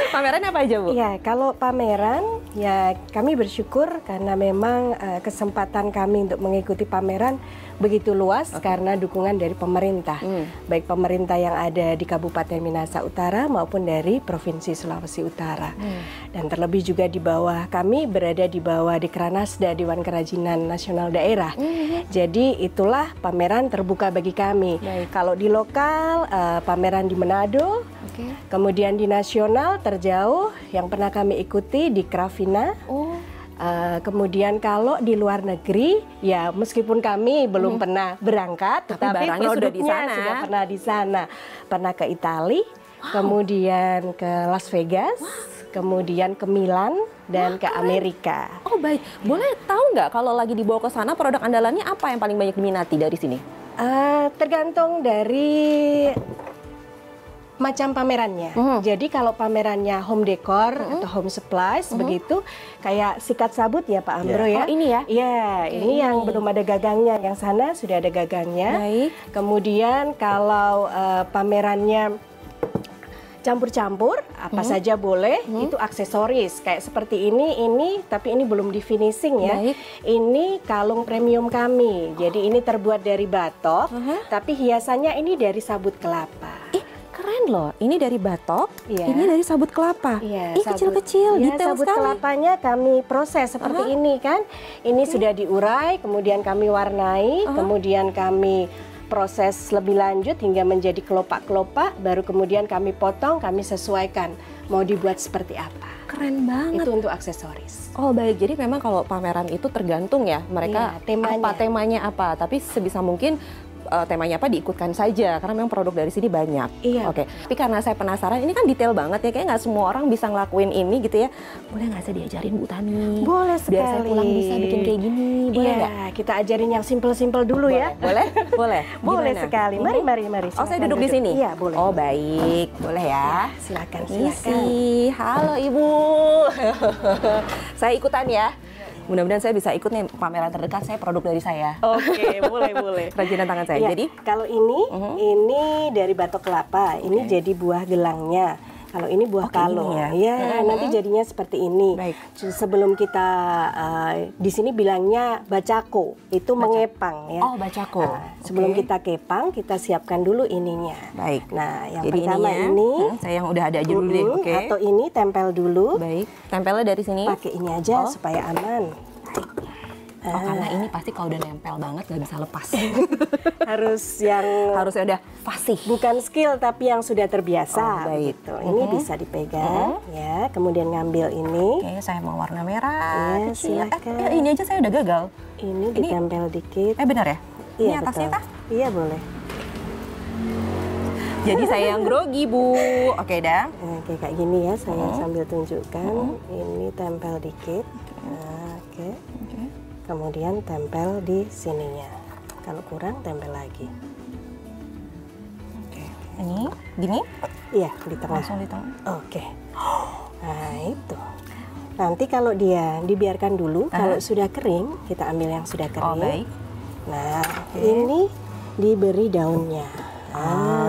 Pameran apa aja, Bu? Ya, kalau pameran, ya kami bersyukur karena memang kesempatan kami untuk mengikuti pameran begitu luas karena dukungan dari pemerintah. Baik pemerintah yang ada di Kabupaten Minahasa Utara maupun dari Provinsi Sulawesi Utara. Dan terlebih juga di bawah, kami berada di bawah Dikranasda, Dewan Kerajinan Nasional Daerah. Jadi itulah pameran terbuka bagi kami. Kalau di lokal, pameran di Manado, kemudian di nasional terjauh yang pernah kami ikuti di Kravina. Kemudian kalau di luar negeri, ya meskipun kami belum pernah berangkat, tetapi barangnya sudah di produknya sana. sudah pernah di sana. Pernah ke Italia, kemudian ke Las Vegas, kemudian ke Milan, dan ke Amerika. Oh baik, boleh tahu nggak kalau lagi dibawa ke sana produk andalannya apa yang paling banyak diminati dari sini? Tergantung dari macam pamerannya. Jadi kalau pamerannya home decor atau home supplies begitu, kayak sikat sabut ya Pak Ambro ya. Oh ini ya? Iya, ini yang belum ada gagangnya. Yang sana sudah ada gagangnya. Baik. Kemudian kalau pamerannya campur-campur, apa saja boleh, itu aksesoris. Kayak seperti ini, tapi ini belum di finishing ya. Baik. Ini kalung premium kami. Jadi ini terbuat dari batok, tapi hiasannya ini dari sabut kelapa. Keren loh, ini dari batok, Iya. ini dari sabut kelapa. Iya, kecil-kecil, detail sabut sekali. kelapanya kami proses seperti ini kan. Ini sudah diurai, kemudian kami warnai, kemudian kami proses lebih lanjut hingga menjadi kelopak-kelopak, baru kemudian kami potong, kami sesuaikan mau dibuat seperti apa. Keren banget. Itu untuk aksesoris. Oh baik, jadi memang kalau pameran itu tergantung ya mereka temanya apa, tapi sebisa mungkin temanya apa diikutkan saja karena memang produk dari sini banyak. Iya. Oke. Tapi karena saya penasaran, ini kan detail banget ya, kayak nggak semua orang bisa ngelakuin ini gitu ya. Boleh nggak saya diajarin Bu Tami? Boleh sekali. Biar saya pulang bisa bikin kayak gini, boleh nggak? Iya, kita ajarin yang simple-simple dulu ya. Boleh? Boleh? Boleh Gimana? sekali. Mari. Oh, saya silakan duduk di sini? Iya, boleh. Oh, baik. Boleh ya? Silakan. Isi. Halo, Ibu. Saya ikutan ya. Mudah-mudahan saya bisa ikut nih pameran terdekat, saya produk dari saya. Oke, boleh. Kerajinan tangan saya. Ya, Jadi kalau ini dari batok kelapa, ini jadi buah gelangnya. Kalau ini buah kalung, kayak gini ya, nanti jadinya seperti ini. Baik. Sebelum kita di sini bilangnya bacako, itu mengepang ya. Oh, bacako. Nah, sebelum kita kepang, kita siapkan dulu ininya. baik. Nah, yang Jadi pertama ininya, ini, saya yang udah ada aja dulu deh. Oke. atau ini tempel dulu. Baik. Tempelnya dari sini. Pakai ini aja supaya aman. Oh, karena ini pasti kalau udah nempel banget nggak bisa lepas. Harusnya udah fasih. bukan skill tapi yang sudah terbiasa. Oh, baik. Gitu. Ini bisa dipegang, ya. Kemudian ngambil ini. Oke, saya mau warna merah. Iya, kecil. silakan. Ini aja saya udah gagal. Ini ditempel dikit. Benar ya? Iya, Ini atasnya betul. tah? Iya, boleh. Jadi saya yang grogi, Bu. Oke, dah. Nah, kayak gini ya, saya sambil tunjukkan. Ini tempel dikit. Nah, oke. Kemudian tempel di sininya. Kalau kurang, tempel lagi. Ini, gini? Iya, di tengah. Langsung di tengah. Oke. Nah, itu. Nanti kalau dia dibiarkan dulu, kalau sudah kering, kita ambil yang sudah kering. Oh, baik. Nah, ini diberi daunnya.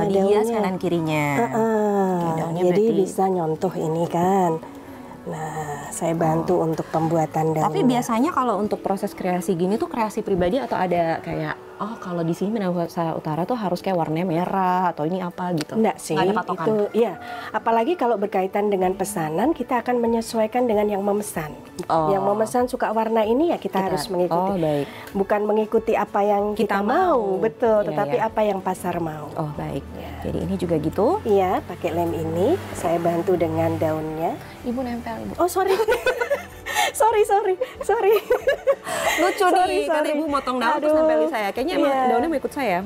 Dihias kanan kirinya. daunnya Jadi berarti- bisa nyontoh ini kan. Nah, saya bantu untuk pembuatan daunnya. Tapi biasanya kalau untuk proses kreasi gini tuh kreasi pribadi atau ada kayak, oh kalau di sini Minahasa Utara tuh harus kayak warnanya merah atau ini apa gitu? Enggak sih, Nggak ada patokan? itu ya. Apalagi kalau berkaitan dengan pesanan, kita akan menyesuaikan dengan yang memesan. Oh. Yang memesan suka warna ini ya kita harus mengikuti. Oh, baik. Bukan mengikuti apa yang kita mau, betul, Iya, tetapi iya. apa yang pasar mau. Oh baik. Jadi ini juga gitu. Iya, pakai lem ini saya bantu dengan daunnya. Ibu nempel Ibu. Oh, sorry. sorry. Lucu nih, kan sorry. Ibu motong daun terus Aduh. nempelin saya. Kayaknya emang Iya. daunnya mau ikut saya.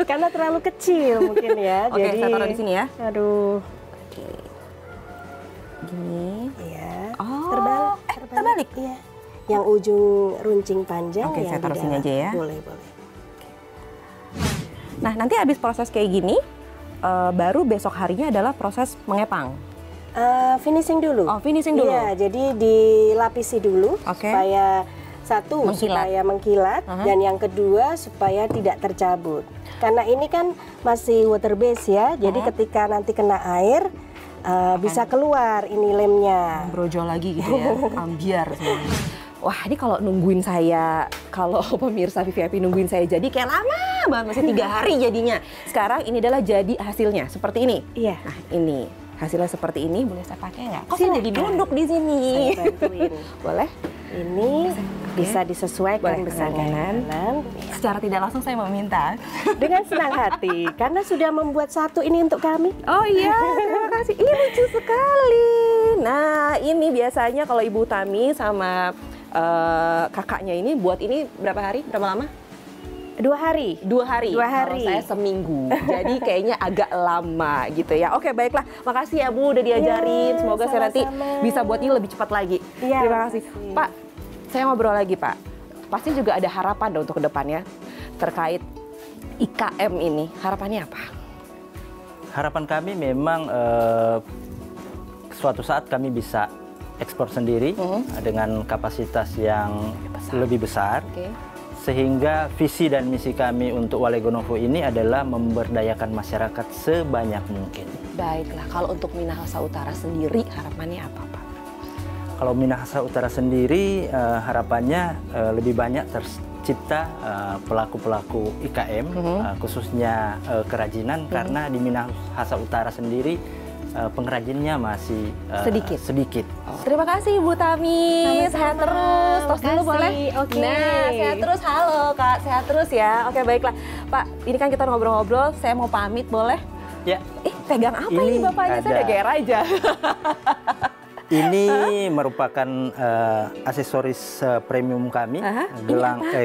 Karena terlalu kecil mungkin ya. Oke, jadi saya taruh di sini ya. Aduh. Gini. Iya. Oh, Terbalik. Iya. Yang ujung runcing panjang. Oke, yang saya taruh di sini dalam. aja ya. Boleh. Nah, nanti habis proses kayak gini, baru besok harinya adalah proses mengepang. Finishing dulu. Oh, finishing dulu. Iya, jadi dilapisi dulu Oke. supaya satu Mengkilat. supaya mengkilat dan yang kedua supaya tidak tercabut. Karena ini kan masih water base ya, jadi ketika nanti kena air bisa keluar ini lemnya. Brojol lagi gitu ya, ambiar semuanya. Wah, ini kalau nungguin saya, kalau pemirsa VVIP nungguin saya jadi kayak lama banget, masih 3 hari jadinya. Sekarang ini adalah jadi hasilnya seperti ini. Iya. Nah, ini hasilnya seperti ini, boleh saya pakai nggak? Kok saya jadi duduk di sini? Saya bantuin. Boleh? Ini bisa disesuaikan Boleh, besar tangan kanan. kanan. Secara tidak langsung saya meminta. Dengan senang hati karena sudah membuat satu ini untuk kami. Oh iya, terima kasih. Ini lucu sekali. Nah, ini biasanya kalau Ibu Tami sama kakaknya ini buat ini berapa hari? Berapa lama? 2 hari. 2 hari. 2 hari. Kalau saya seminggu. Jadi kayaknya agak lama gitu ya. Oke, baiklah. Makasih ya Bu udah diajarin. Iya, Semoga saya nanti sama-sama. bisa buat ini lebih cepat lagi. Iya, Terima kasih. makasih. Pak, saya ngobrol lagi Pak. Pasti juga ada harapan dong untuk kedepannya terkait IKM ini. Harapannya apa? harapan kami memang suatu saat kami bisa ekspor sendiri dengan kapasitas yang lebih besar. Sehingga visi dan misi kami untuk Walegonovo ini adalah memberdayakan masyarakat sebanyak mungkin. Baiklah, kalau untuk Minahasa Utara sendiri harapannya apa, Pak? Kalau Minahasa Utara sendiri harapannya lebih banyak tercipta pelaku-pelaku IKM, khususnya kerajinan, karena di Minahasa Utara sendiri pengrajinnya masih sedikit. Terima kasih Bu Tami. Sehat terus. Tos dulu boleh? Oke. Nah, sehat terus. Halo Kak, sehat terus ya. Oke, baiklah. Pak, ini kan kita ngobrol-ngobrol, saya mau pamit boleh? Ya. Pegang apa ini Bapaknya? Saya udah GR aja. Ini merupakan aksesoris premium kami,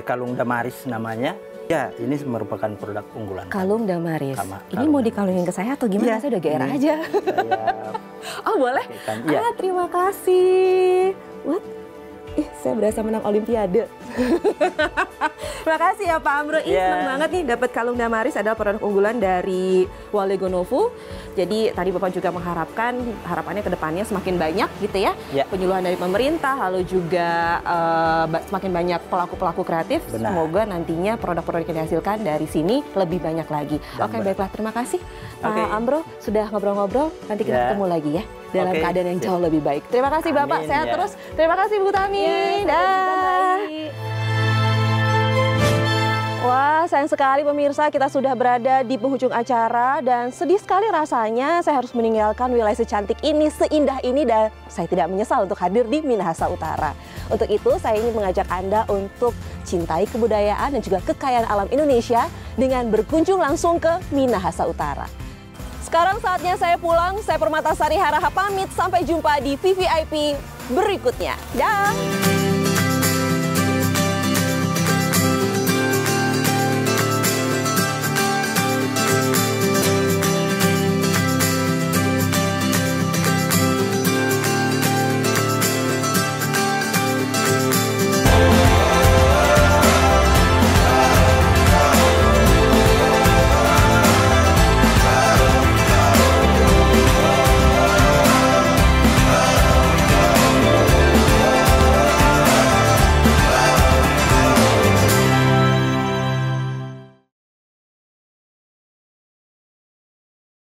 kalung damaris namanya. Ya, ini merupakan produk unggulan. Kalung damaris. Ini mau dikalungin ke saya atau gimana? Saya udah GR aja. Oh, boleh? Ya. Terima kasih. What? Saya berasa menang Olimpiade. Terima kasih ya Pak Amro. Senang banget nih dapat kalung damaris, adalah produk unggulan dari Walegonovo. Jadi tadi Bapak juga mengharapkan, harapannya ke depannya semakin banyak gitu ya. Penyuluhan dari pemerintah, lalu juga semakin banyak pelaku-pelaku kreatif. Semoga nantinya produk-produk yang dihasilkan dari sini lebih banyak lagi. Oke, baiklah. Terima kasih Pak Amro sudah ngobrol-ngobrol. Nanti kita ketemu lagi ya dalam keadaan yang jauh lebih baik. Terima kasih Bapak, sehat terus. Terima kasih Bu Tami. Dah. Wah, sayang sekali pemirsa, kita sudah berada di penghujung acara dan sedih sekali rasanya saya harus meninggalkan wilayah secantik ini, seindah ini, dan saya tidak menyesal untuk hadir di Minahasa Utara. Untuk itu, saya ingin mengajak Anda untuk cintai kebudayaan dan juga kekayaan alam Indonesia dengan berkunjung langsung ke Minahasa Utara. Sekarang saatnya saya pulang, saya Permatasari Haraha pamit, sampai jumpa di VVIP berikutnya. Dah.